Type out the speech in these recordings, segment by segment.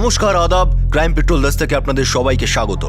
নমস্কার, আদাব। Crime petrol 10 থেকে আপনাদের সবাইকে স্বাগত।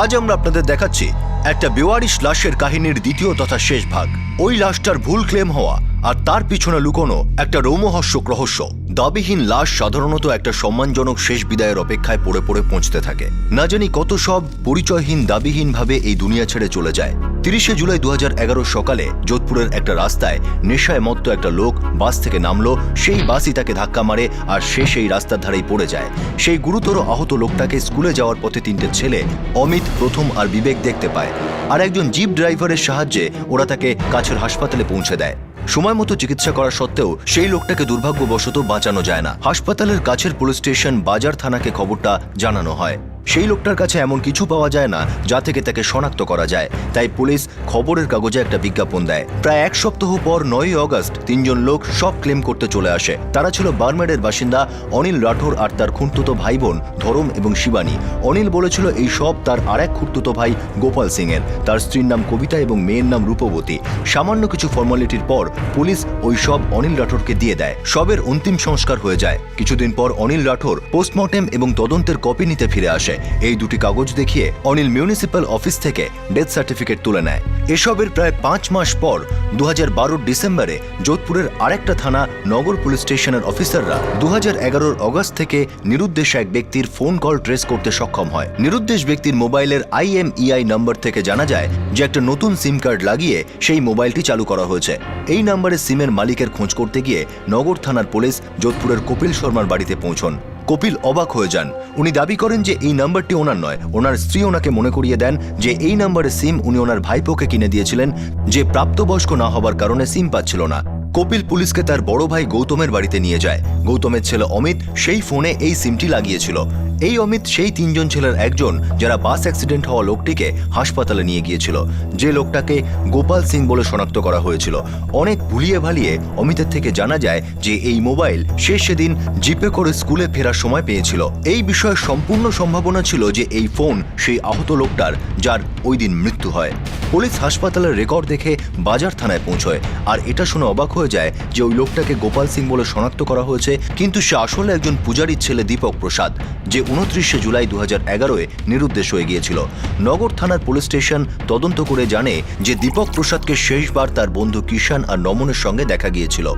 আজ আমরা আপনাদের দেখাচ্ছি একটা বেওয়ারিশ লাশের কাহিনীর দ্বিতীয় তথা শেষ ভাগ। ওই লাশটার ভুল ক্লেম হওয়া আর তার পিছনে লুকোনো একটা রোমহর্ষক রহস্য। দাবিহীন লাশ সাধারণত একটা সম্মানজনক শেষ বিদায়ের অপেক্ষায় পড়ে পড়ে পৌঁছতে থাকে। না জানি কত সব পরিচয়হীন দাবিহীন ভাবে এই দুনিয়া ছেড়ে চলে যায়। 30শে জুলাই 2011 সকালে যোধপুরের একটা রাস্তায় নেশায় মত্ত একটা লোক বাস থেকে নামলো। সেই বাসই তাকে ধাক্কা মারে আর সে সেই রাস্তার ধারেই পড়ে যায়। সেই গুরুতর আহত লোকটাকে স্কুলে যাওয়ার পথে তিনটে ছেলে অমিত, প্রথম আর বিবেক দেখতে পায়। আর একজন জিপ ড্রাইভারের সাহায্যে ওরা তাকে কাছের হাসপাতালে পৌঁছে দেয়। সময় মতো চিকিৎসা করা সত্ত্বেও সেই লোকটাকে দুর্ভাগ্যবশত বাঁচানো যায় না। হাসপাতালের কাছের পুলিশ স্টেশন বাজার থানাকে খবরটা জানানো হয়। সেই লোকটার কাছে এমন কিছু পাওয়া যায় না যা থেকে তাকে শনাক্ত করা যায়। তাই পুলিশ খবরের কাগজে একটা বিজ্ঞাপন দেয়। প্রায় এক সপ্তাহ পর 9ই অগস্ট তিনজন লোক সব ক্লেম করতে চলে আসে। তারা ছিল বারমেডের বাসিন্দা অনিল রাঠোর আর তার খুঁড়তুতো ভাই বোন ধরম এবং শিবানী। অনিল বলেছিল এই সব তার আরেক খুঁড়তুতো ভাই গোপাল সিং এর। তার স্ত্রীর নাম কবিতা এবং মেয়ের নাম রূপবতী। সামান্য কিছু ফর্মালিটির পর পুলিশ ওই সব অনিল রাঠোরকে দিয়ে দেয়। সবের অন্তিম সংস্কার হয়ে যায়। কিছুদিন পর অনিল রাঠোর পোস্টমর্টেম এবং তদন্তের কপি নিতে ফিরে আসে। এই দুটি কাগজ দেখিয়ে অনিল মিউনিসিপ্যাল অফিস থেকে ডেথ সার্টিফিকেট তুলে নেয়। এসবের প্রায় 5 মাস পর 2012 ডিসেম্বরে যোধপুরের আরেকটা থানা নগর পুলিশ স্টেশনের অফিসাররা 2011 অগস্ট থেকে নিরুদ্দেশ এক ব্যক্তির ফোন কল ট্রেস করতে সক্ষম হয়। নিরুদ্দেশ ব্যক্তির মোবাইলের IMEI নম্বর থেকে জানা যায় যে একটা নতুন সিম কার্ড লাগিয়ে সেই মোবাইলটি চালু করা হয়েছে। এই নম্বরে সিমের মালিকের খোঁজ করতে গিয়ে নগর থানার পুলিশ যোধপুরের কপিল শর্মার বাড়িতে পৌঁছন। কপিল অবাক হয়ে যান। উনি দাবি করেন যে এই নাম্বারটি ওনার নয়। ওনার স্ত্রী ওনাকে মনে করিয়ে দেন যে এই নাম্বারের সিম উনি ওনার ভাইপোকে কিনে দিয়েছিলেন, যে প্রাপ্তবয়স্ক না হবার কারণে সিম পাচ্ছিল না। কপিল পুলিশকে তার বড় ভাই গৌতমের বাড়িতে নিয়ে যায়। গৌতমের ছেলে অমিত সেই ফোনে এই সিমটি লাগিয়েছিল। এই অমিত সেই তিনজন ছেলের একজন যারা বাস অ্যাক্সিডেন্ট হওয়া লোকটিকে হাসপাতালে নিয়ে গিয়েছিল, যে লোকটাকে গোপাল সিং বলে শনাক্ত করা হয়েছিল। অনেক ভুলিয়ে ভালিয়ে অমিতের থেকে জানা যায় যে এই মোবাইল সে সেদিন জিপে করে স্কুলে ফেরার সময় পেয়েছিল। এই বিষয়ে সম্পূর্ণ সম্ভাবনা ছিল যে এই ফোন সেই আহত লোকটার, যার ওই দিন মৃত্যু হয়। পুলিশ হাসপাতালের রেকর্ড দেখে বাজার থানায় পৌঁছয় আর এটা শুনে অবাক হয়ে যায় যে ওই লোকটাকে গোপাল সিং বলে শনাক্ত করা হয়েছে, কিন্তু সে আসলে একজন পূজারীর ছেলে দীপক প্রসাদ, যে 29শে জুলাই 2011-এ নিরুদ্দেশ হয়ে গিয়েছিল। নগর থানার পুলিশ স্টেশন তদন্ত করে জানে যে দীপক প্রসাদকে শেষবার তার বন্ধু কিষান আর নমনের সঙ্গে দেখা গিয়েছিল,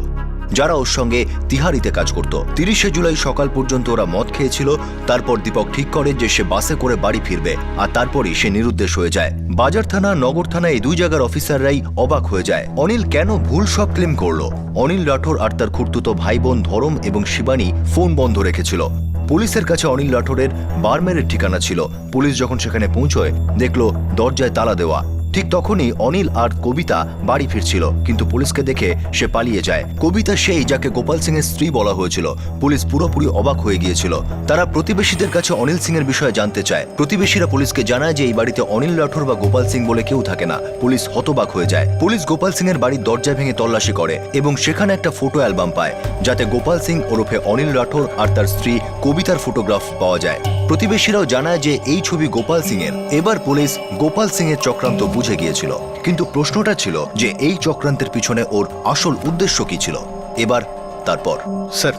যারা ওর সঙ্গে তিহারিতে কাজ করত। 30শে জুলাই সকাল পর্যন্ত ওরা মদ খেয়েছিল। তারপর দীপক ঠিক করে যে সে বাসে করে বাড়ি ফিরবে আর তারপরই সে নিরুদ্দেশ হয়ে যায়। বাজার থানা, নগর থানা এই দুই জায়গার অফিসাররাই অবাক হয়ে যায়। অনিল কেন ভুল সব ক্লেম করলো? অনিল রাঠোর আর তার খুঁড়তুতো ভাই বোন ধরম এবং শিবানী ফোন বন্ধ রেখেছিল। পুলিশের কাছে অনিল রাঠোরের বারমেরের ঠিকানা ছিল। পুলিশ যখন সেখানে পৌঁছয় দেখলো দরজায় তালা দেওয়া। ঠিক তখনই অনিল আর কবিতা বাড়ি ফিরছিল, কিন্তু পুলিশকে দেখে সে পালিয়ে যায়। কবিতা সেই যাকে গোপাল সিং এর স্ত্রী বলা হয়েছিল। পুলিশ পুরোপুরি অবাক হয়ে গিয়েছিল। তারা প্রতিবেশীদের কাছে অনিল সিং এর বিষয়ে জানতে চায়। প্রতিবেশীরা পুলিশকে জানায় যে এই বাড়িতে অনিল রাঠোর বা গোপাল সিং বলে কেউ থাকে না। পুলিশ হতবাক হয়ে যায়। পুলিশ গোপাল সিং এর বাড়ির দরজা ভেঙে তল্লাশি করে এবং সেখানে একটা ফটো অ্যালবাম পায়, যাতে গোপাল সিং ওরফে অনিল রাঠোর আর তার স্ত্রী কবিতার ফটোগ্রাফ পাওয়া যায়। প্রতিবেশীরাও জানায় যে এই ছবি গোপাল সিং এর। এবার পুলিশ গোপাল সিং এর চক্রান্ত বুঝে গিয়েছিল, কিন্তু প্রশ্নটা ছিল যে এই চক্রান্তের পিছনে ওর আসল উদ্দেশ্য কি ছিল। এবার তারপর স্যার,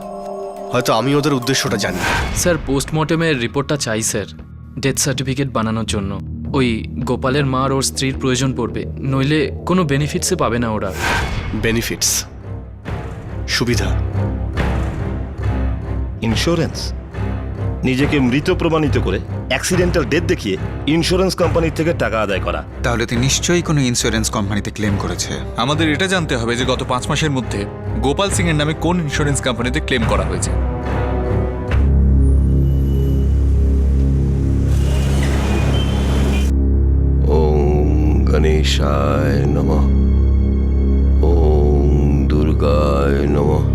হয়তো আমি ওদের উদ্দেশ্যটা জানি। স্যার, পোস্টমর্টেমের রিপোর্টটা চাই স্যার, ডেথ সার্টিফিকেট বানানোর জন্য। ওই গোপালের মা আর ওর স্ত্রীর প্রয়োজন পড়বে, নইলে কোনো বেনিফিটসে পাবে না ওরা। বেনিফিটস, সুবিধা, ইন্স্যুরেন্স, নিজেকে মৃত প্রমাণিত করে অ্যাক্সিডেন্টাল ডেথ দেখিয়ে ইন্স্যুরেন্স কোম্পানির থেকে টাকা আদায় করা। তাহলে তো নিশ্চয়ই কোনো ইন্স্যুরেন্স কোম্পানিতে ক্লেম করেছে। আমাদের এটা জানতে হবে যে গত 5 মাসের মধ্যে গোপাল সিং এর নামে কোন ইন্স্যুরেন্স কোম্পানিতে ক্লেম করা হয়েছে। ওম গণেশায় নমঃ, ওম দুর্গায় নমঃ।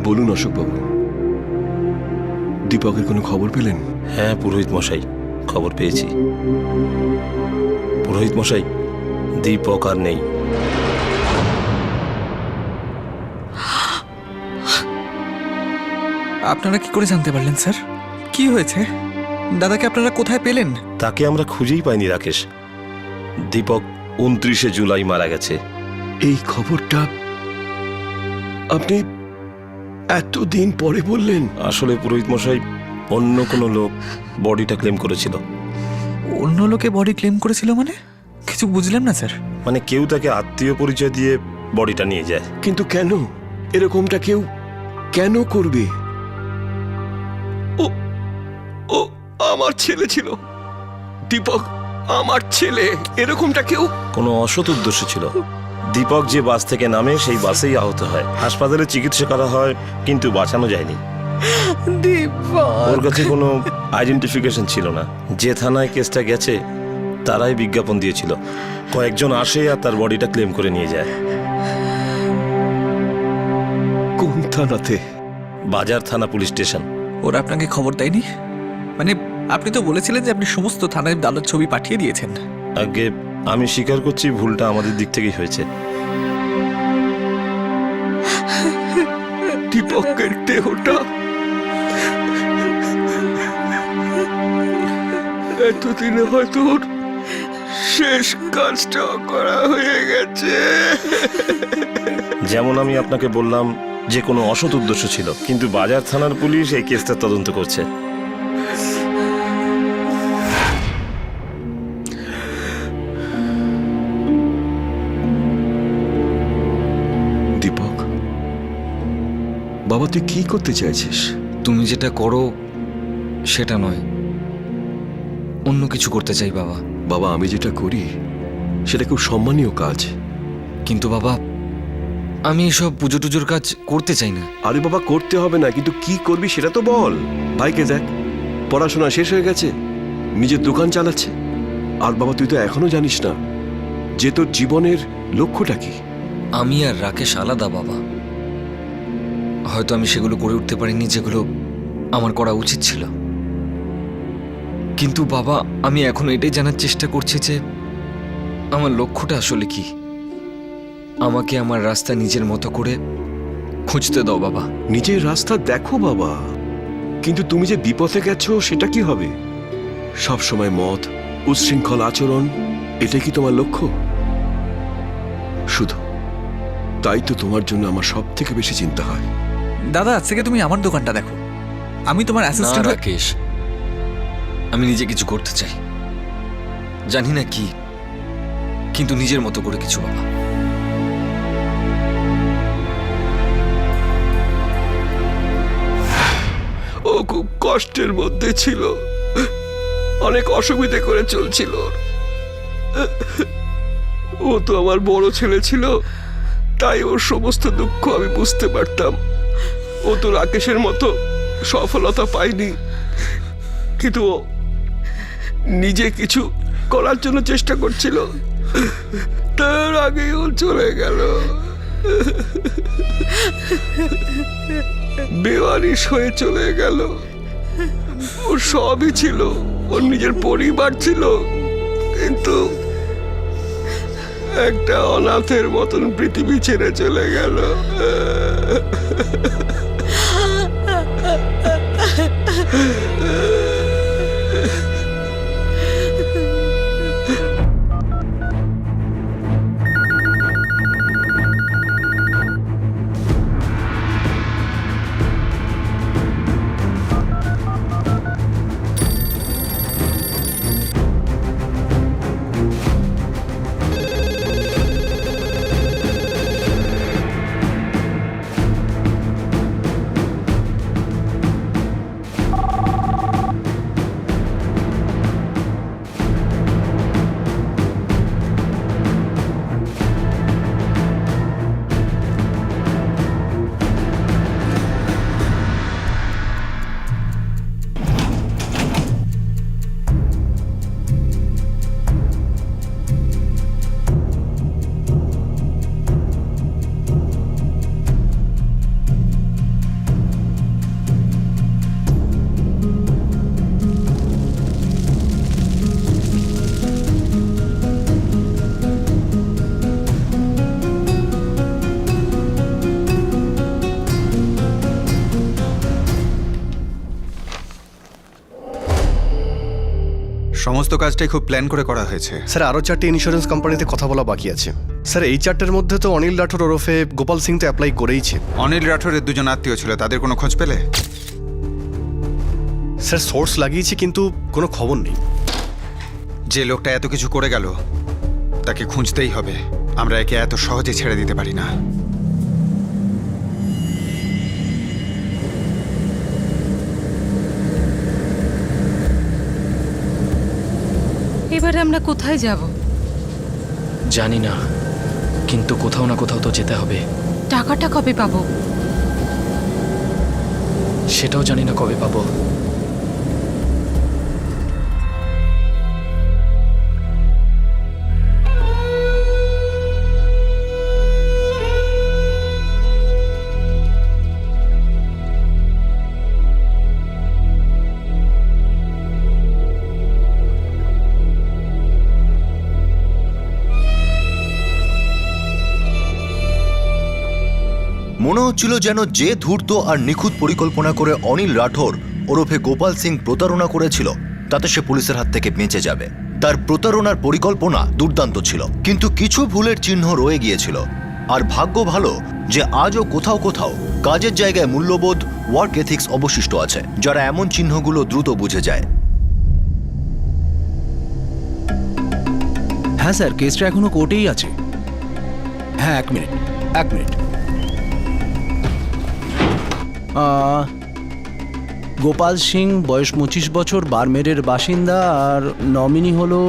বলুন অশোকবাবু, দীপকের কোনো খবর পেলেন? হ্যাঁ পুরোহিত মশাই, খবর পেয়েছি। পুরোহিত মশাই, দীপক আর নেই। আপনারা কি করে জানতে পারলেন স্যার? কি হয়েছে? দাদাকে আপনারা কোথায় পেলেন? তাকে আমরা খুঁজেই পাইনি রাকেশ। দীপক 29শে জুলাই মারা গেছে। এই খবরটা আপনি এতদিন পরে বললেন? আসলে পুরোহিত মশাই, অন্য কোনো লোক বডিটা ক্লেম করেছিল। অন্য লোকে বডি ক্লেম করেছিল মানে? কিছু বুঝলাম না স্যার। মানে কেউ তাকে আত্মীয় পরিচয় দিয়ে বডিটা নিয়ে যায়। কিন্তু কেন? এরকমটা কেউ কেন করবে? ও ও আমার ছেলে ছিল, দীপক আমার ছেলে। এরকমটা কেউ? কোনো অসৎ উদ্দেশ্য ছিল। দীপক যে বাস থেকে নামে সেই বাসেই আহত হয়। হাসপাতালে চিকিৎসা করা হয়, কিন্তু বাঁচানো যায়নি। ওর কাছে কোনো আইডেন্টিফিকেশন ছিল না। যে থানায় কেসটা গেছে তারাই বিজ্ঞাপন দিয়েছিল। কয়েকজন আসে আর তার বডিটা ক্লেম করে নিয়ে যায়। কোন থানাতে? বাজার থানা পুলিশ স্টেশন। ওরা আপনাকে খবর দেয়নি? মানে আপনি তো বলেছিলেন যে আপনি সমস্ত থানায় দাদার ছবি পাঠিয়ে দিয়েছেন। আগে আমি স্বীকার করছি, ভুলটা আমাদের দিক থেকেই হয়েছে। দীপকের দেহটা এতদিনে হয়তো ওর শেষ কাজটা করা হয়ে গেছে। যেমন আমি আপনাকে বললাম যে কোনো অসৎ উদ্দেশ্য ছিল, কিন্তু বাজার থানার পুলিশ এই কেসটা তদন্ত করছে। দীপক, বাবা তুই কি করতে চাইছিস? তুমি যেটা করো সেটা নয়, অন্য কিছু করতে চাই বাবা। বাবা আমি যেটা করি সেটা খুব সম্মানীয় কাজ। কিন্তু বাবা, আমি এসব পুজো টুজোর কাজ করতে চাই না। আরে বাবা করতে হবে না, কিন্তু কি করবি সেটা তো বল। ভাইকে দেখ, পড়াশোনা শেষ হয়ে গেছে, নিজের দোকান চালাচ্ছে। আর বাবা তুই তো এখনো জানিস না যে তোর জীবনের লক্ষ্যটা কি। আমি আর রাকেশ আলাদা বাবা। হয়তো আমি সেগুলো করে উঠতে পারিনি যেগুলো আমার করা উচিত ছিল, কিন্তু বাবা আমি এখন এটাই জানার চেষ্টা করছি যে আমার লক্ষ্যটা আসলে কি। আমাকে আমার রাস্তা নিজের মতো করে খুঁজতে দাও বাবা। নিজের রাস্তা দেখো বাবা, কিন্তু তুমি যে বিপথে গেছো সেটা কি হবে? সব সময় মদ, উচ্ছৃঙ্খল আচরণ, এটা কি তোমার লক্ষ্য? শুধু তাই তো তোমার জন্য আমার সব থেকে বেশি চিন্তা হয়। দাদা আজ থেকে তুমি আমার দোকানটা দেখো, আমি তোমার না অ্যাসিস্ট্যান্ট। রাকেশ, আমি নিজে কিছু করতে চাই, জানি না কি, কিন্তু নিজের মতো করে কিছু বাবা। ও খুব কষ্টের মধ্যে ছিল, অনেক অসুবিধে করে চলছিল। ও তো আমার বড় ছেলে ছিল, তাই ওর সমস্ত দুঃখ আমি বুঝতে পারতাম। ও তো রাকেশের মতো সফলতা পায়নি, কিন্তু ও নিজে কিছু করার জন্য চেষ্টা করছিল। তার আগেই ও চলে গেল, বেওয়ারিশ হয়ে চলে গেল। ওর সবই ছিল, ওর নিজের পরিবার ছিল, কিন্তু একটা অনাথের মতন পৃথিবী ছেড়ে চলে গেল। সমস্ত কাজটাই খুব প্ল্যান করে করা হয়েছে। স্যার আরও 4টে ইন্স্যুরেন্স কোম্পানিতে কথা বলা বাকি আছে। স্যার এই 4টের মধ্যে তো অনিল রাঠোর ওরফে গোপাল সিং তো অ্যাপ্লাই করেইছে। অনিল রাঠোরের দুজন আত্মীয় ছিল, তাদের কোনো খোঁজ পেলে? স্যার সোর্স লাগিয়েছি কিন্তু কোনো খবর নেই। যে লোকটা এত কিছু করে গেল তাকে খুঁজতেই হবে। আমরা একে এত সহজে ছেড়ে দিতে পারি না। এবারে আমরা কোথায় যাব? জানি না, কিন্তু কোথাও না কোথাও তো যেতে হবে। টাকাটা কবে পাবো? সেটাও জানি না কবে পাবো। মনে হচ্ছিল যেন যে ধূর্ত আর নিখুঁত পরিকল্পনা করে অনিল রাঠোর ওরফে গোপাল সিং প্রতারণা করেছিল তাতে সে পুলিশের হাত থেকে বেঁচে যাবে। তার প্রতারণার পরিকল্পনা দুর্দান্ত ছিল, কিন্তু কিছু ভুলের চিহ্ন রয়ে গিয়েছিল। আর ভাগ্য ভালো যে আজও কোথাও কোথাও কাজের জায়গায় মূল্যবোধ, ওয়ার্ক এথিক্স অবশিষ্ট আছে, যারা এমন চিহ্নগুলো দ্রুত বুঝে যায়। হ্যাঁ স্যার, কেসটা এখনো কোর্টেই আছে। হ্যাঁ, এক মিনিট। গোপাল সিং, বয়স 25 বছর, বারমেরের বাসিন্দা, আর নমিনি হলো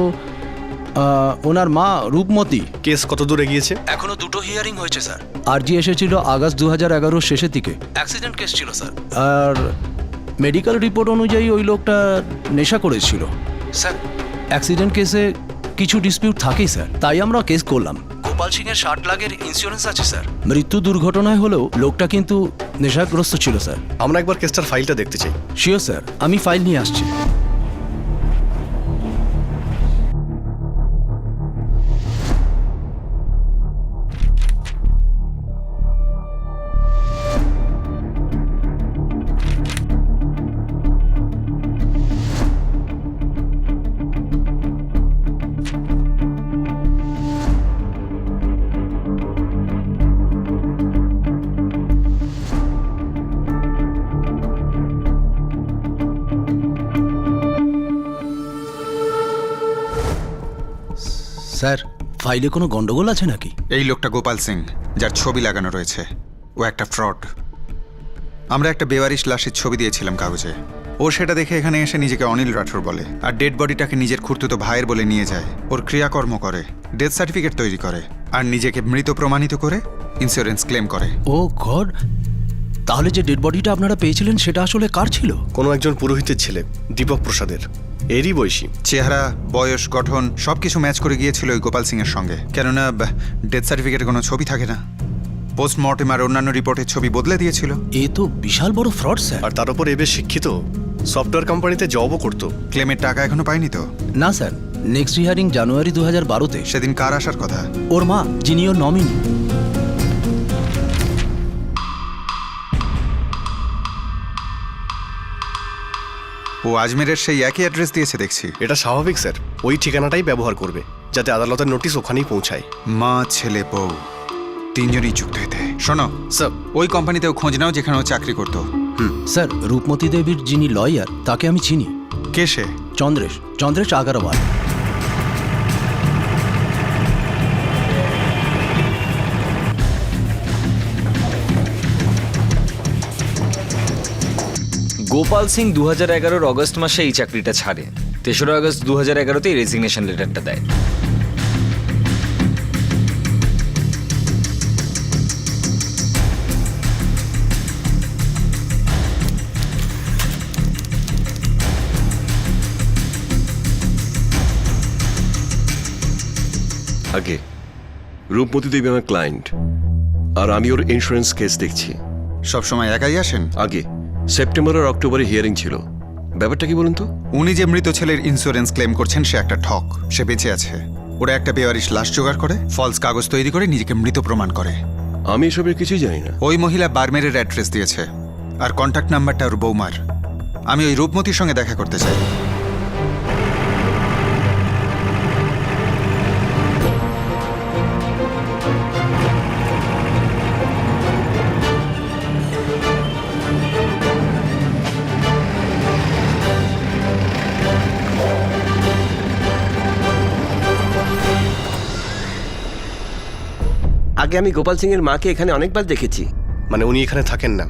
ওনার মা রূপমতি। কেস কত দূর এগিয়েছে? এখনো 2টো হিয়ারিং হয়েছে স্যার। আরজি এসেছিল আগস্ট 2011 শেষের দিকে। অ্যাক্সিডেন্ট কেস ছিল স্যার। আর মেডিকেল রিপোর্ট অনুযায়ী ওই লোকটা নেশা করেছিল স্যার। অ্যাক্সিডেন্ট কেসে কিছু ডিসপিউট থাকেই স্যার, তাই আমরা কেস করলাম। গোপাল সিং এর 60 লাখের ইন্স্যুরেন্স আছে স্যার। মৃত্যু দুর্ঘটনায় হলেও লোকটা কিন্তু নেশাগ্রস্ত ছিল স্যার। আমরা একবার কেসটার ফাইলটা দেখতে চাই। শিওর স্যার, আমি ফাইল নিয়ে আসছি। স্যার, ফাইলে কোনো গন্ডগোল আছে নাকি? এই লোকটা গোপাল সিং, যার ছবি লাগানো রয়েছে, ও একটা ফ্রড। আমরা একটা বেওয়ারিশ লাশের ছবি দিয়েছিলাম কাগজে। ও সেটা দেখে এখানে এসে নিজেকে অনিল রাঠোর বলে, আর ডেড বডিটাকে নিজের খুঁড়তুতো ভাইয়ের বলে নিয়ে যায়। ওর ক্রিয়াকর্ম করে, ডেথ সার্টিফিকেট তৈরি করে, আর নিজেকে মৃত প্রমাণিত করে ইন্স্যুরেন্স ক্লেম করে। ও গড! তাহলে যে ডেড বডিটা আপনারা পেয়েছিলেন সেটা আসলে কার ছিল? কোনো একজন পুরোহিতের ছেলে, দীপক প্রসাদের। এরই বয়সী। চেহারা, বয়স, গঠন সবকিছু ম্যাচ করে গিয়েছিল ওই গোপাল সিং এর সঙ্গে। কেননা ডেথ সার্টিফিকেটে কোনো ছবি থাকে না। পোস্টমর্টেম আর অন্যান্য রিপোর্টের ছবি বদলে দিয়েছিল। এ তো বিশাল বড় ফ্রড স্যার। আর তার উপর এবার শিক্ষিত, সফটওয়্যার কোম্পানিতে জবও করতো। ক্লেমের টাকা এখনো পায়নি তো? না স্যার, নেক্সট হিয়ারিং জানুয়ারি 2012-তে। সেদিন কার আসার কথা? ওর মা, যিনি ওর নমিনি। ও আজমেরের সেই একই অ্যাড্রেস দিয়েছে দেখছি। এটা স্বাভাবিক স্যার, ওই ঠিকানাটাই ব্যবহার করবে যাতে আদালতের নোটিশ ওখানেই পৌঁছায়। মা, ছেলে, বউ তিনজনই যুক্ত হতে। শোনো স্যার, ওই কোম্পানিতেও খোঁজ নাও যেখানে ও চাকরি করতো। স্যার, রূপমতি দেবীর যিনি লয়ার তাকে আমি চিনি। কে সে? চন্দ্রেশ আগরওয়াল। গোপাল সিং 2011 অগস্ট মাসে এই চাকরিটা ছাড়ে। 3রা আগস্ট 2011-তে রেজিগনেশন লেটারটা দেয়। আগে রূপমতি দেবী আমার ক্লায়েন্ট, আর আমি ওর ইন্স্যুরেন্স কেস দেখছি। সব সময় একাই আসেন? আগে সেপ্টেম্বর আর অক্টোবরে হিয়ারিং ছিল। ব্যাপারটা কি বলুন তো? উনি যে মৃত ছেলের ইন্স্যুরেন্স ক্লেম করছেন সে একটা ঠক। সে বেঁচে আছে। ওরা একটা বেওয়ারিশ লাশ জোগাড় করে, ফলস কাগজ তৈরি করে নিজেকে মৃত প্রমাণ করে। আমি এসবের কিছুই জানি না। ওই মহিলা বারমেরের অ্যাড্রেস দিয়েছে, আর কন্ট্যাক্ট নাম্বারটা ওর বৌমার। আমি ওই রূপমতির সঙ্গে দেখা করতে চাই। আগে আমি গোপাল সিং এর মাকে এখানে অনেকবার দেখেছি। মানে উনি এখানে থাকেন না?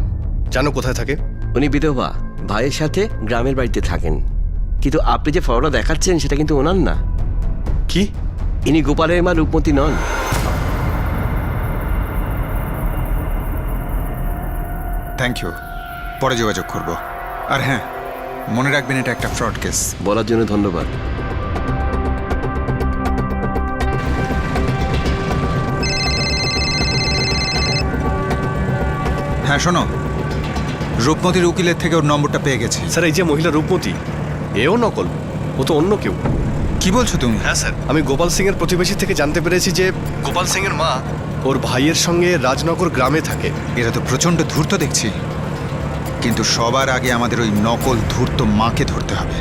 জানো কোথায় থাকে? উনি বিধবা, ভাইয়ের সাথে গ্রামের বাড়িতে থাকেন। কিন্তু আপনি যে ফটোটা দেখাচ্ছেন সেটা কিন্তু ওনার না। কি? ইনি গোপালের মা রূপমতী নন। থ্যাংক ইউ, পরে যোগাযোগ করব। আর হ্যাঁ, মনে রাখবেন এটা একটা ফ্রড কেস। বলার জন্য ধন্যবাদ। হ্যাঁ শোনো, রূপমতির উকিলের থেকে ওর নম্বরটা পেয়ে গেছে। স্যার এই যে মহিলা রূপমতী, এও নকল, ও তো অন্য কেউ। কি বলছো তুমি? হ্যাঁ স্যার, আমি গোপাল সিং এর প্রতিবেশী থেকে জানতে পেরেছি যে গোপাল সিং এর মা ওর ভাইয়ের সঙ্গে রাজনগর গ্রামে থাকে। এরা তো প্রচণ্ড ধূর্ত দেখছি, কিন্তু সবার আগে আমাদের ওই নকল ধূর্ত মাকে ধরতে হবে।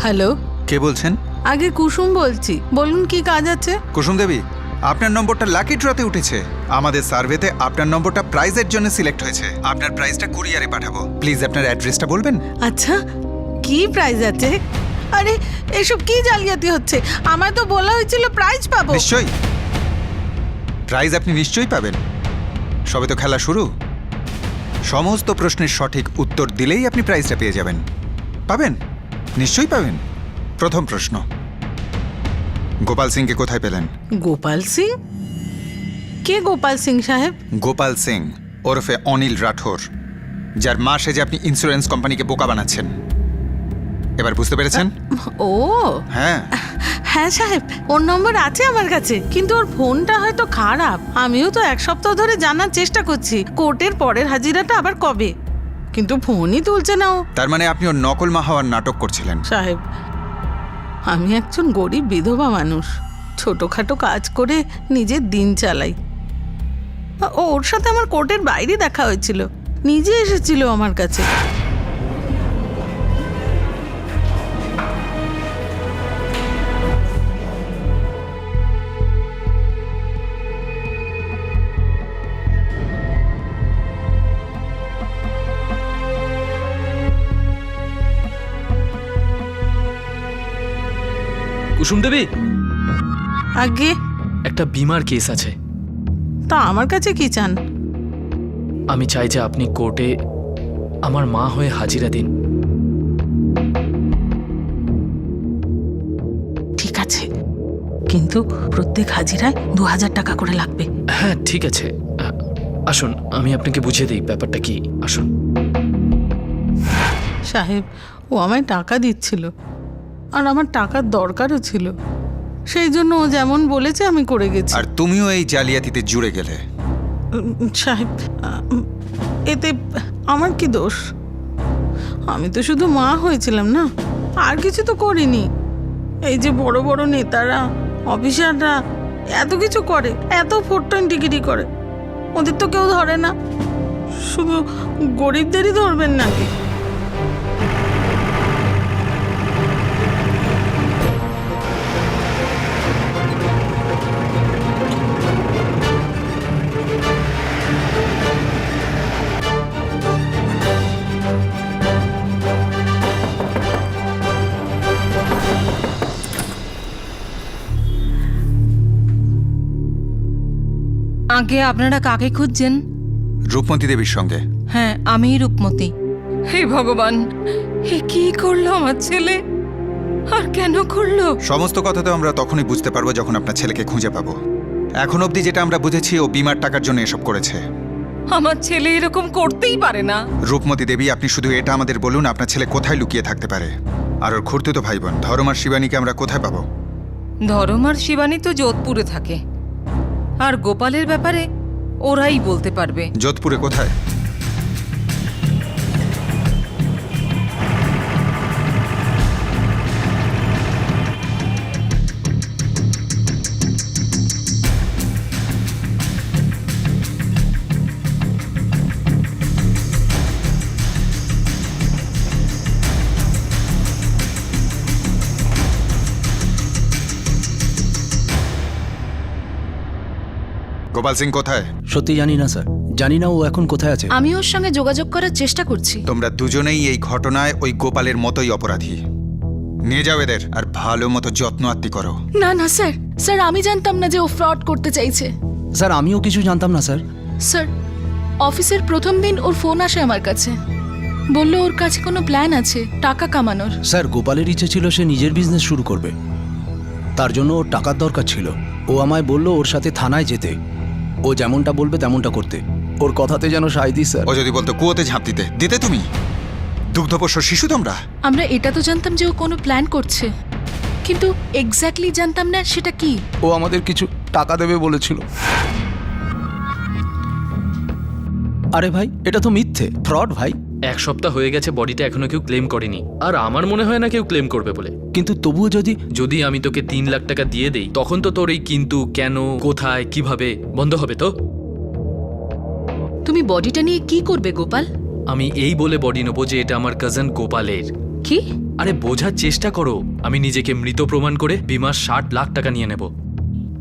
হ্যালো, কে বলছেন? আগে কুসুম বলছি, বলুন কি কাজ আছে? কুসুম দেবী, আপনার নম্বরটা লাকি ড্রতে উঠেছে। আমাদের সার্ভেতে আপনার নম্বরটা প্রাইজের জন্য সিলেক্ট হয়েছে। আপনার প্রাইজটা কুরিয়ারে পাঠাবো। প্লিজ আপনার অ্যাড্রেসটা বলবেন? আচ্ছা, কি প্রাইজ আছে? আরে এসব কি জালিয়াতি হচ্ছে? আমার তো বলা হয়েছিল প্রাইজ পাবো। নিশ্চয়ই প্রাইজ আপনি নিশ্চয়ই পাবেন, সবে তো খেলা শুরু। সমস্ত প্রশ্নের সঠিক উত্তর দিলেই আপনি প্রাইজটা পেয়ে যাবেন। পাবেন, নিশ্চয়ই পাবেন। প্রথম প্রশ্ন, গোপাল সিংকে কোথায় পেলেন? গোপাল সিং? কে গোপাল সিং সাহেব? গোপাল সিং ওরফে অনিল রাঠোর, যার মা সেজে আপনি ইন্স্যুরেন্স কোম্পানিকে বোকা বানাচ্ছেন। এবার বুঝতে পেরেছেন? ও হ্যাঁ হ্যাঁ সাহেব, ওর নম্বর আছে আমার কাছে, কিন্তু ওর ফোনটা হয়তো খারাপ। আমিও তো এক সপ্তাহ ধরে জানার চেষ্টা করছি কোর্টের পরের হাজিরাটা আবার কবে, কিন্তু ফোনই তুলছে না ও। তার মানে আপনি ওর নকল মা হওয়ার নাটক করছিলেন? সাহেব, আমি একজন গরিব বিধবা মানুষ, ছোটখাটো কাজ করে নিজের দিন চালাই। ওর সাথে আমার কোর্টের বাইরে দেখা হয়েছিল, নিজে এসেছিল আমার কাছে। কুসুম দেবী, আগে একটা বিমার কেস আছে। তা আমার কাছে কি চান? আমি চাই যে আপনি কোর্টে আমার মা হয়ে হাজিরা দিন। ঠিক আছে, কিন্তু প্রত্যেক হাজিরায় 2000 টাকা করে লাগবে। হ্যাঁ ঠিক আছে, আসুন আমি আপনাকে বুঝিয়ে দিই ব্যাপারটা কি। আসুন। সাহেব, ও আমায় টাকা দিচ্ছিল, আর আমার টাকার দরকারও ছিল, সেই জন্য ও যেমন বলেছে আমি করে গেছি। আর তুমিও এই জালিয়াতিতে জুড়ে গেলে? সাহেব, এতে আমার কি দোষ? আমি তো শুধু মা হয়েছিলাম না, আর কিছু তো করিনি। এই যে বড় বড় নেতারা, অফিসাররা এত কিছু করে, এত 420 করে, ওদের তো কেউ ধরে না, শুধু গরিবদেরই ধরবেন নাকি? আগে আপনারা কাকে খুঁজছেন? রূপমতী দেবীর সঙ্গে। হ্যাঁ, আমিই রূপমতী। হে ভগবান, হে কি করলো আমার ছেলে, আর কেন করলো? সমস্ত কথা তো আমরা তখনই বুঝতে পারবো যখন আপনার ছেলেকে খুঁজে পাবো। এখন অবধি যেটা আমরা বুঝেছি, ও বিমার টাকার জন্য এসব করেছে। আমার ছেলে এরকম করতেই পারে না। রূপমতী দেবী, আপনি শুধু এটা আমাদের বলুন, আপনার ছেলে কোথায় লুকিয়ে থাকতে পারে? আর ওর খুঁড়তুতো ভাই বোন ধরম আর শিবানীকে আমরা কোথায় পাবো? ধরম আর শিবানী তো যোধপুরে থাকে, আর গোপালের ব্যাপারে ওরাই বলতে পারবে। যোধপুরে কোথায়? গোপাল সিং কোথায়? সত্যি জানি না স্যার, জানি না ও এখন কোথায় আছে। আমি ওর সঙ্গে যোগাযোগ করার চেষ্টা করছি। তোমরা দুজনেই এই ঘটনায় ওই গোপালের মতোই অপরাধী। নিয়ে যাও এদের আর ভালো মতো যত্ন আত্তি করো। না না স্যার, স্যার আমি জানতাম না যে ও ফ্রড করতে চাইছে। স্যার আমিও কিছু জানতাম না স্যার। স্যার অফিসের প্রথম দিন ওর ফোন আসে আমার কাছে, বলল ওর কাছে কোনো প্ল্যান আছে টাকা কামানোর। স্যার গোপালের ইচ্ছে ছিল সে নিজের বিজনেস শুরু করবে, তার জন্য ওর টাকার দরকার ছিল। ও আমায় বলল ওর সাথে থানায় যেতে, ও যেমনটা বলবে তেমনটা করতে। ওর কথাতে যেন সায় দিই স্যার। ও যদি বলতো কুয়োতে ঝাঁপ দিতে দিতে তুমি? দুগ্ধপোষ্য শিশু তোমরা। আমরা এটা তো জানতাম যে ও কোনো প্ল্যান করছে, কিন্তু এক্স্যাক্টলি জানতাম না সেটা কি। ও আমাদের কিছু টাকা দেবে বলেছিল। আরে ভাই এটা তো মিথ্যে, ফ্রড ভাই। 1 সপ্তাহ হয়ে গেছে বডিটা এখনো কেউ ক্লেম করেনি, আর আমার মনে হয় না কেউ ক্লেম করবে বলে। কিন্তু তবুও যদি আমি তোকে 3 লাখ টাকা দিয়ে দেই, তখন তো তোর এই কিন্তু, কেন, কোথায়, কিভাবে বন্ধ হবে তো। তুমি বডিটা নিয়ে কি করবে গোপাল? আমি এই বলে বডি নেবো যে এটা আমার কাজিন গোপালের। কি? আরে বোঝার চেষ্টা করো, আমি নিজেকে মৃত প্রমাণ করে বিমার 60 লাখ টাকা নিয়ে নেব।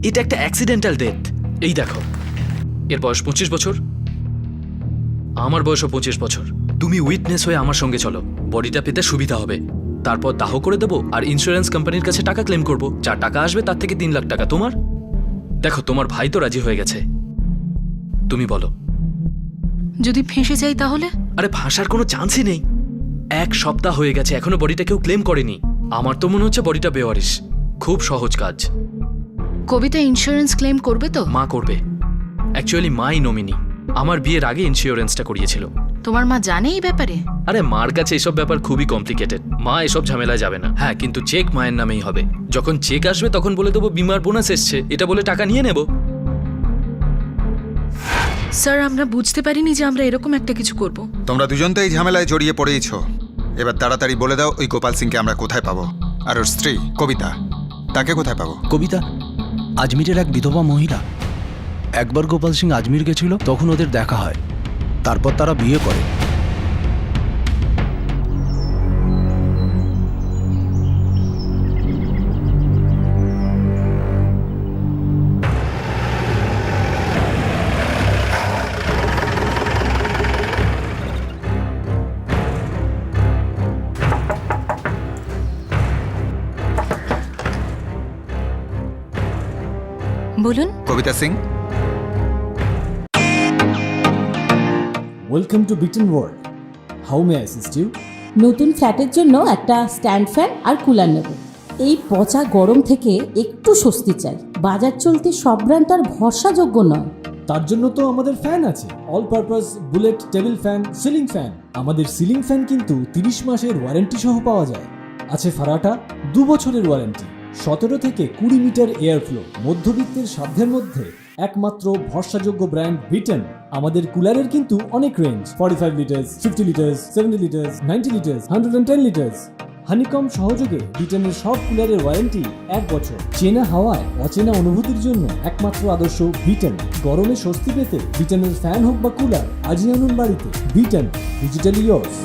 এটা একটা অ্যাক্সিডেন্টাল ডেথ। এই দেখো, এর বয়স 25 বছর, আমার বয়সও 25 বছর। তুমি উইটনেস হয়ে আমার সঙ্গে চলো, বডিটা পেতে সুবিধা হবে। তারপর দাহ করে দেবো আর ইন্স্যুরেন্স কোম্পানির কাছে টাকা ক্লেম করব। যা টাকা আসবে তার থেকে 3 লাখ টাকা তোমার। দেখো তোমার ভাই তো রাজি হয়ে গেছে, তুমি বলো। যদি ফেঁসে যাই তাহলে? আরে ফাঁসার কোনো চান্সই নেই। 1 সপ্তাহ হয়ে গেছে এখনো বডিটা কেউ ক্লেম করেনি। আমার তো মনে হচ্ছে বডিটা বেওয়ারিশ। খুব সহজ কাজ। কবিতা ইন্স্যুরেন্স ক্লেম করবে তো? মা করবে। অ্যাকচুয়ালি মাই নমিনি, আমার বিয়ের আগে ইন্স্যুরেন্সটা করিয়েছিল। তোমার মা জানে এই ব্যাপারে? আরে মার কাছে এসব ব্যাপার খুবই কমপ্লিকেটেড, মা এসব ঝামেলায় যাবে না। হ্যাঁ, কিন্তু চেক মায়ের নামেই হবে। যখন চেক আসবে তখন বলে দেবো বিমার বোনাস এসছে, এটা বলে টাকা নিয়ে নেব। স্যার আমরা বুঝতে পারিনি যে আমরা এরকম একটা কিছু করব। তোমরা দুজন তো এই ঝামেলায় জড়িয়ে পড়েইছ। এবার তাড়াতাড়ি বলে দাও ওই গোপাল সিংকে আমরা কোথায় পাবো, আর ওর স্ত্রী কবিতা তাকে কোথায় পাবো? কবিতা আজমিরের এক বিধবা মহিলা। একবার গোপাল সিং আজমির গেছিল, তখন ওদের দেখা হয়, তারপর তারা বিয়ে করে। বলুন। Kavita Singh. Welcome to Bitan world. How may I assist you? নতুন ফ্ল্যাটের জন্য একটা স্ট্যান্ড ফ্যান আর কুলার নেব। এই পচা গরম থেকে একটু স্বস্তি চাই। বাজার চলতে সব ব্র্যান্ড আর ভরসাযোগ্য নয়। তার জন্য তো আমাদের ফ্যান আছে, all purpose bullet table fan, ceiling fan. আমাদের সিলিং ফ্যান কিন্তু 30 মাসের ওয়ারেন্টি সহ পাওয়া যায়। আছে ফারাটা 2 বছরের ওয়ারেন্টি, 17 থেকে 20 মিটার এয়ার ফ্লো। মধ্যবিত্তের সাধ্যের মধ্যে একমাত্র ভরসাযোগ্য ব্র্যান্ড বিটন। আমাদের কুলারের কিন্তু অনেক range, 45 litres, 50 litres, 70 litres, 90 litres, 110 litres. Honeycomb সহযোগে বিটনের সব কুলারের ওয়ারেন্টি 1 বছর। চেনা হাওয়ায় অচেনা অনুভূতির জন্য একমাত্র আদর্শ বিটন। গরমে স্বস্তি পেতে বিটনের ফ্যান হোক বা কুলার, আজই আনুন বাড়িতে। Vuitton, digitally yours.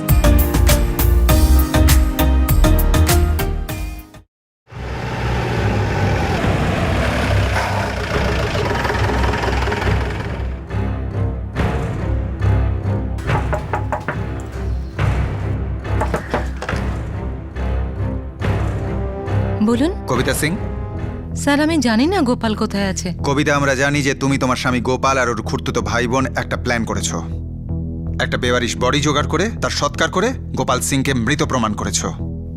বলুন। কবিতা সিং। স্যার আমি জানি না গোপাল কোথায় আছে। কবিতা আমরা জানি যে তুমি তোমার স্বামী গোপাল আর ওর খুড়তুতো ভাই বোন একটা প্ল্যান করেছো। একটা বেওয়ারিশ বডি জোগাড় করে তার সৎকার করে গোপাল সিংকে মৃত প্রমাণ করেছো।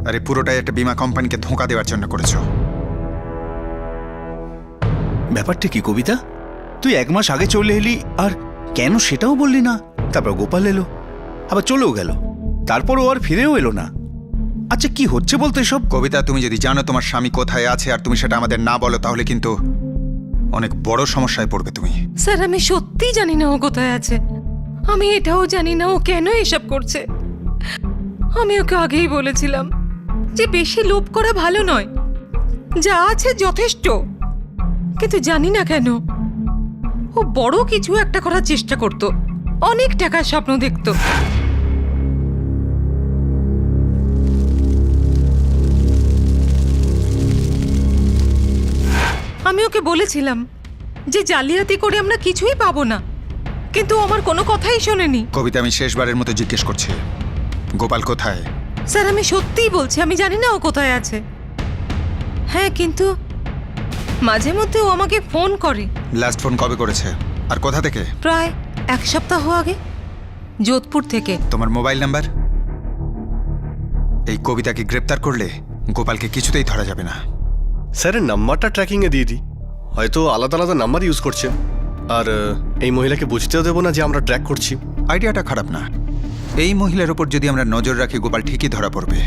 আর এই পুরোটাই একটা বীমা কোম্পানিকে ধোঁকা দেওয়ার জন্য করেছো। ব্যাপারটা কি কবিতা? তুই 1 মাস আগে চলে এলি, আর কেন সেটাও বললি না। তারপর গোপাল এলো, আবার চলেও গেল, তারপর ও আর ফিরেও এলো না। আচ্ছা কি হচ্ছে বলতো এসব? কবিতা তুমি যদি জানো তোমার স্বামী কোথায় আছে আর তুমি সেটা আমাদের না বলো, তাহলে কিন্তু অনেক বড় সমস্যায় পড়বে তুমি। স্যার আমি সত্যিই জানি না ও কোথায় আছে। আমি এটাও জানি না ও কেন এসব করছে। আমি ওকে আগেই বলেছিলাম যে বেশি লোভ করা ভালো নয়, যা আছে যথেষ্ট। কিন্তু জানি না কেন ও বড় কিছু একটা করার চেষ্টা করত, অনেক টাকার স্বপ্ন দেখত। আমি ওকে বলেছিলাম যে জালিয়াতি করে আমরা কিছুই পাবো না, কিন্তু ও আমার কোনো কথাই শোনেনি। কবিতা, আমি শেষবারের মতো জিজ্ঞেস করছি, গোপাল কোথায়? স্যার আমি সত্যিই বলছি, আমি জানি না ও কোথায় আছে। হ্যাঁ, কিন্তু মাঝে মধ্যে ও আমাকে ফোন করে। লাস্ট ফোন কবে করেছে আর কোথা থেকে? প্রায় 1 সপ্তাহ আগে, যোধপুর থেকে। তোমার মোবাইল নাম্বার? এই কবিতাকে গ্রেপ্তার করলে গোপালকে কিছুতেই ধরা যাবে না। স্যারের নাম্বারটা ট্র্যাকিংয়ে দিয়ে দিই, হয়তো আলাদা আলাদা নাম্বার ইউজ করছে। আর এই মহিলাকে বুঝতেও দেবো না যে আমরা ট্র্যাক করছি। আইডিয়াটা খারাপ না। এই মহিলার ওপর যদি আমরা নজর রাখি, গোপাল ঠিকই ধরা পড়বে।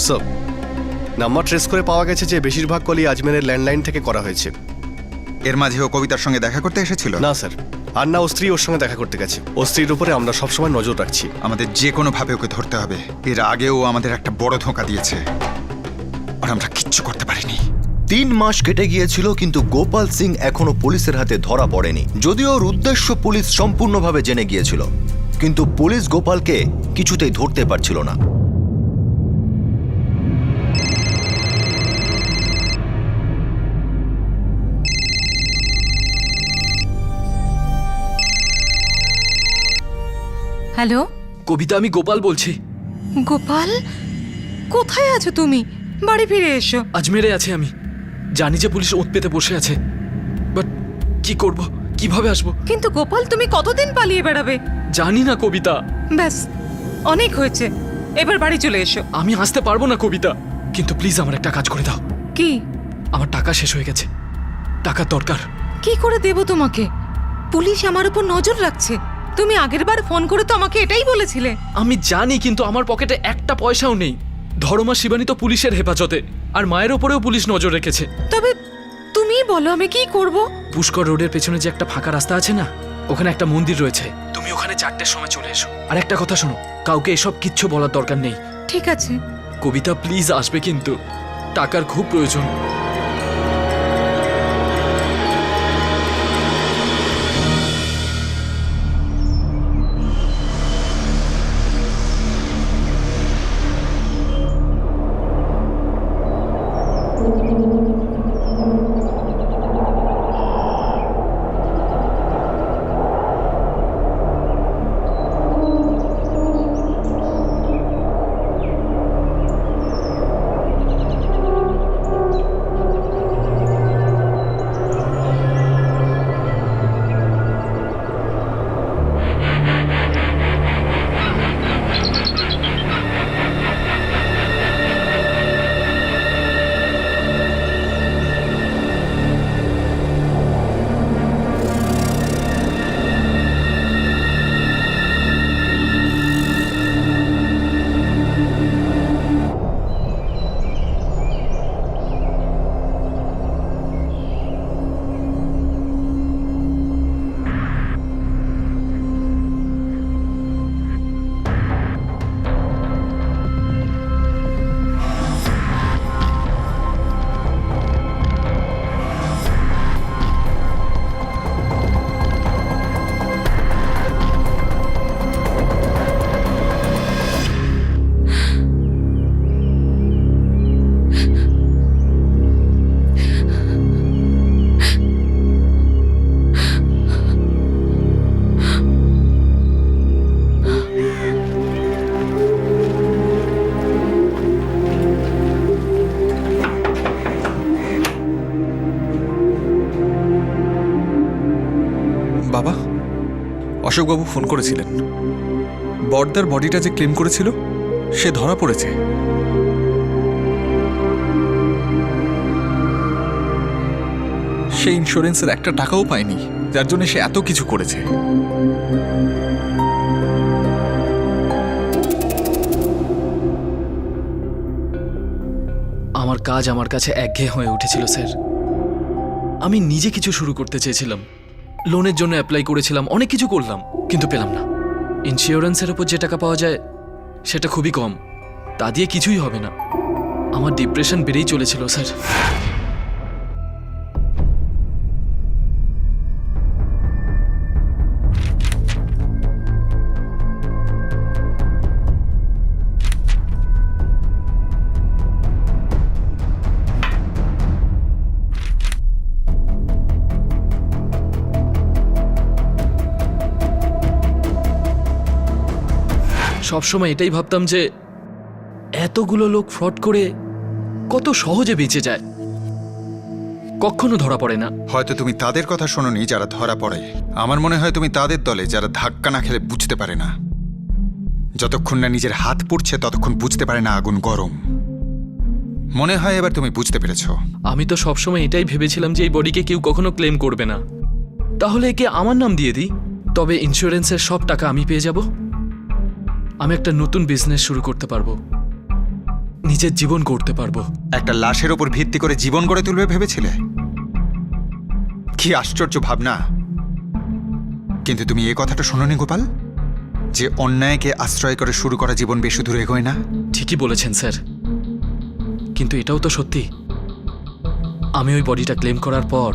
স্যার, নাম্বার ট্রেস করে পাওয়া গেছে যে বেশিরভাগ কলই আজমেরের ল্যান্ডলাইন থেকে করা হয়েছে। এর মাঝে ও কবিতার সঙ্গে দেখা করতে এসেছিল? না স্যার, আর না ও স্ত্রী ওর সঙ্গে দেখা করতে গেছে। ও স্ত্রীর উপরে আমরা সবসময় নজর রাখছি। আমাদের যে কোনো ভাবে ওকে ধরতে হবে। এর আগেও আমাদের একটা বড় ধোঁকা দিয়েছে, আর আমরা কিচ্ছু করতে পারিনি। 3 মাস কেটে গিয়েছিল, কিন্তু গোপাল সিং এখনো পুলিশের হাতে ধরা পড়েনি। যদিও ওর উদ্দেশ্য পুলিশ সম্পূর্ণভাবে জেনে গিয়েছিল, কিন্তু পুলিশ গোপালকে কিছুতেই ধরতে পারছিল না। হ্যালো কবিতা, আমি গোপাল বলছি। গোপাল, কোথায় আছো তুমি? বাড়ি ফিরে এসো। আজমেরে আছি আমি। জানি যে পুলিশ ওঁত পেতে বসে আছে, বাট কি করব, কিভাবে আসবো? কিন্তু গোপাল, তুমি কতদিন পালিয়ে বেড়াবে? জানি না কবিতা। ব্যাস, অনেক হয়েছে, এবার বাড়ি চলে এসো। আমি আসতে পারবো না কবিতা, কিন্তু প্লিজ আমার একটা কাজ করে দাও। কি? আমার টাকা শেষ হয়ে গেছে, টাকার দরকার। কি করে দেব তোমাকে? পুলিশ আমার উপর নজর রাখছে। তুমি আগেরবার ফোন করে তো আমাকে এটাই বলেছিলে। আমি জানি, কিন্তু আমার পকেটে একটা পয়সাও নেই। ধর্মা শিবানী তো পুলিশের হেফাজতে, আর মায়ের ওপরেও পুলিশ নজর রেখেছে। তবে তুমি বলো আমি কি করব? পুষ্কর রোডের পেছনে যে একটা ফাঁকা রাস্তা আছে না, ওখানে একটা মন্দির রয়েছে। তুমি ওখানে 4টের সময় চলে এসো। আর একটা কথা শোনো, কাউকে এসব কিচ্ছু বলার দরকার নেই। ঠিক আছে। কবিতা প্লিজ আসবে, কিন্তু টাকার খুব প্রয়োজন। বাবা, অশোকবাবু ফোন করেছিলেন। বর্দার বডিটা যে ক্লেম করেছিল সে ধরা পড়েছে। সে ইন্স্যুরেন্সের একটা টাকাও পায়নি, যার জন্য সে এত কিছু করেছে। কাজ আমার কাছে একঘেয়ে হয়ে উঠেছিল স্যার। আমি নিজে কিছু শুরু করতে চেয়েছিলাম, লোনের জন্য অ্যাপ্লাই করেছিলাম, অনেক কিছু করলাম, কিন্তু পেলাম না। ইন্স্যুরেন্সের ওপর যে টাকা পাওয়া যায় সেটা খুবই কম, তা দিয়ে কিছুই হবে না। আমার ডিপ্রেশন বেড়েই চলেছিল স্যার। সবসময় এটাই ভাবতাম যে এতগুলো লোক ফ্রড করে কত সহজে বেঁচে যায়, কখনো ধরা পড়ে না। হয়তো তুমি তাদের কথা শোনোনি যারা ধরা পড়ে। আমার মনে হয় তুমি তাদের দলে যারা ধাক্কা না খেলে বুঝতে পারে না। যতক্ষণ না নিজের হাত পুড়ছে ততক্ষণ বুঝতে পারে না আগুন গরম। মনে হয় এবার তুমি বুঝতে পেরেছো। আমি তো সবসময় এটাই ভেবেছিলাম যে এই বডিকে কেউ কখনো ক্লেম করবে না, তাহলে একে আমার নাম দিয়ে দিই, তবে ইন্স্যুরেন্সের সব টাকা আমি পেয়ে যাব। আমি একটা নতুন বিজনেস শুরু করতে পারবো, নিজের জীবন গড়তে পারবো। একটা লাশের ওপর ভিত্তি করে জীবন গড়ে তুলবে ভেবেছিলে? কি আশ্চর্য ভাবনা। কিন্তু তুমি এই কথাটা শোনোনি গোপাল, যে অন্যায়কে আশ্রয় করে শুরু করা জীবন বেশি দূর এগোয় না? ঠিকই বলেছেন স্যার, কিন্তু এটাও তো সত্যি। আমি ওই বডিটা ক্লেম করার পর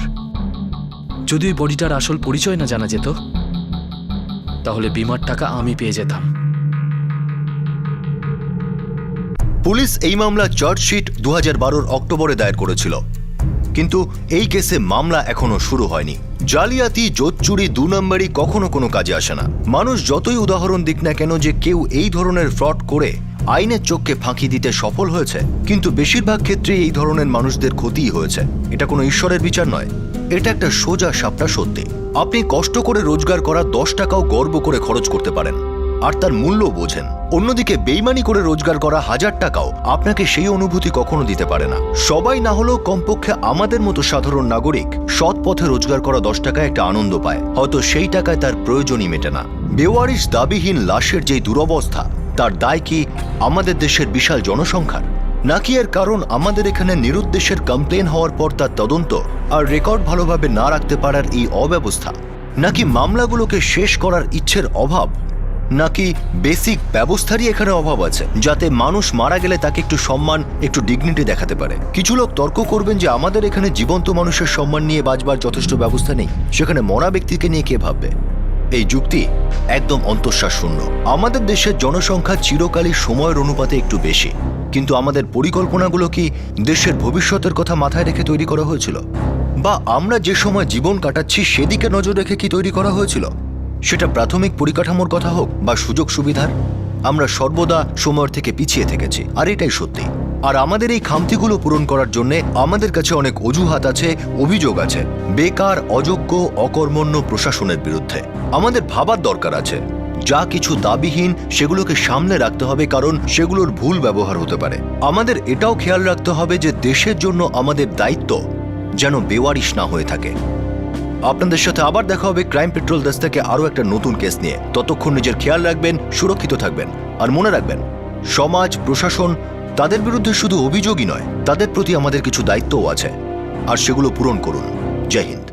যদি ওই বডিটার আসল পরিচয় না জানা যেত, তাহলে বিমার টাকা আমি পেয়ে যেতাম। পুলিশ এই মামলা চার্জশিট 2012 অক্টোবরে দায়ের করেছিল, কিন্তু এই কেসে মামলা এখনো শুরু হয়নি। জালিয়াতি, জোচ্চুরি, 2 নম্বরই কখনো কোনো কাজে আসে না। মানুষ যতই উদাহরণ দিক না কেন যে কেউ এই ধরনের ফ্রড করে আইনের চোখকে ফাঁকি দিতে সফল হয়েছে, কিন্তু বেশিরভাগ ক্ষেত্রে এই ধরনের মানুষদের ক্ষতিই হয়েছে। এটা কোনো ঈশ্বরের বিচার নয়, এটা একটা সোজা সাপটা সত্যি। আপনি কষ্ট করে রোজগার করা 10 টাকাও গর্ব করে খরচ করতে পারেন আর তার মূল্য বোঝেন। অন্যদিকে বেইমানি করে রোজগার করা 1000 টাকাও আপনাকে সেই অনুভূতি কখনো দিতে পারে না। সবাই না হলেও কমপক্ষে আমাদের মতো সাধারণ নাগরিক সৎ পথে রোজগার করা 10 টাকায় একটা আনন্দ পায়, হয়তো সেই টাকায় তার প্রয়োজনই মেটে না। বেওয়ারিশ দাবিহীন লাশের যেই দুরবস্থা, তার দায় কি আমাদের দেশের বিশাল জনসংখ্যার, নাকি এর কারণ আমাদের এখানে নিরুদ্দেশের কমপ্লেন হওয়ার পর তার তদন্ত আর রেকর্ড ভালোভাবে না রাখতে পারার এই অব্যবস্থা, নাকি মামলাগুলোকে শেষ করার ইচ্ছের অভাব, নাকি বেসিক ব্যবস্থারই এখানে অভাব আছে, যাতে মানুষ মারা গেলে তাকে একটু সম্মান, একটু ডিগনিটি দেখাতে পারে? কিছু লোক তর্ক করবেন যে আমাদের এখানে জীবন্ত মানুষের সম্মান নিয়ে বাঁচবার যথেষ্ট ব্যবস্থা নেই, সেখানে মরা ব্যক্তিকে নিয়ে কে ভাববে? এই যুক্তি একদম অন্তঃশ্বাস শূন্য। আমাদের দেশের জনসংখ্যা চিরকালই সময়ের অনুপাতে একটু বেশি, কিন্তু আমাদের পরিকল্পনাগুলো কি দেশের ভবিষ্যতের কথা মাথায় রেখে তৈরি করা হয়েছিল? বা আমরা যে সময় জীবন কাটাচ্ছি সেদিকে নজর রেখে কি তৈরি করা হয়েছিল? সেটা প্রাথমিক পরিকাঠামোর কথা হোক বা সুযোগ সুবিধার, আমরা সর্বদা সময়ের থেকে পিছিয়ে থেকেছি, আর এটাই সত্যি। আর আমাদের এই খামতিগুলো পূরণ করার জন্য আমাদের কাছে অনেক অজুহাত আছে, অভিযোগ আছে বেকার, অযোগ্য, অকর্মণ্য প্রশাসনের বিরুদ্ধে। আমাদের ভাবার দরকার আছে, যা কিছু দাবিহীন সেগুলোকে সামনে রাখতে হবে, কারণ সেগুলোর ভুল ব্যবহার হতে পারে। আমাদের এটাও খেয়াল রাখতে হবে যে দেশের জন্য আমাদের দায়িত্ব যেন বেওয়ারিশ না হয়ে থাকে। আপনাদের সাথে আবার দেখা হবে ক্রাইম পেট্রোল ডেস্ক থেকে আরও একটা নতুন কেস নিয়ে। ততক্ষণ নিজের খেয়াল রাখবেন, সুরক্ষিত থাকবেন, আর মনে রাখবেন সমাজ, প্রশাসন, তাদের বিরুদ্ধে শুধু অভিযোগই নয়, তাদের প্রতি আমাদের কিছু দায়িত্বও আছে, আর সেগুলো পূরণ করুন। জয় হিন্দ।